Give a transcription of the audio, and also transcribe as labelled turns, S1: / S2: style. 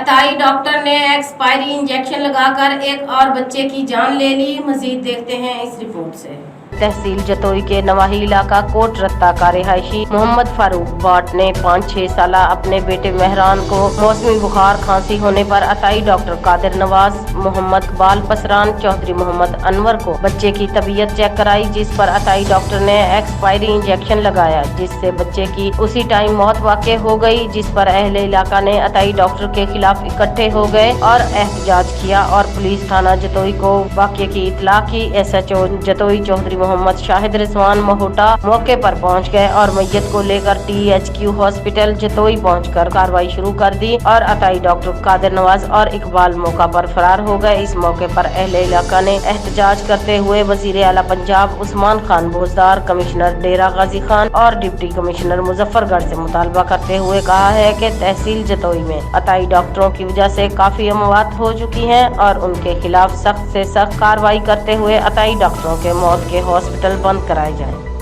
S1: अताई doctor ने expiry injection लगाकर एक और बच्चे की जान ले ली। मजीद देखते हैं इस रिपोर्ट से। तहसील जतोई के नवाही इलाका कोट रत्ता का रिहायशी मोहम्मद फारूक बाट ने 5-6 साल अपने बेटे मेहरान को मौसमी बुखार खांसी होने पर अताई डॉक्टर कादिर नवाज, मोहम्मद इकबाल पसरान, चौधरी मोहम्मद अनवर को बच्चे की तबीयत चेक कराई, जिस पर अताई डॉक्टर ने एक्सपायरी इंजेक्शन लगाया, जिससे बच्चे की उसी टाइम मौत वाक़ई हो गई। जिस पर अहले इलाका ने अताई डॉक्टर के खिलाफ इकट्ठे हो गए और एहतजाज किया और पुलिस थाना जतोई को वाक़े की इत्तला की। SHO जतोई चौधरी मोहम्मद शाहिद रिजवान मोहटा मौके पर पहुंच गए और मैयत को लेकर THQ हॉस्पिटल जतोई पहुंचकर कार्रवाई शुरू कर दी और अताई डॉक्टर कादिर नवाज और इकबाल मौका पर फरार हो गए। इस मौके पर अहले इलाका ने एहतजाज करते हुए वजीर आला पंजाब उस्मान खान बोजदार, कमिश्नर डेरा गाजी खान और डिप्टी कमिश्नर मुजफ्फरगढ़ से मुतालबा करते हुए कहा है कि तहसील जतोई में अताई डॉक्टरों की वजह से काफी अमवात हो चुकी हैं और उनके खिलाफ सख्त से सख्त कार्रवाई करते हुए अताई डॉक्टरों के मौत के हॉस्पिटल बंद कराए जाएं।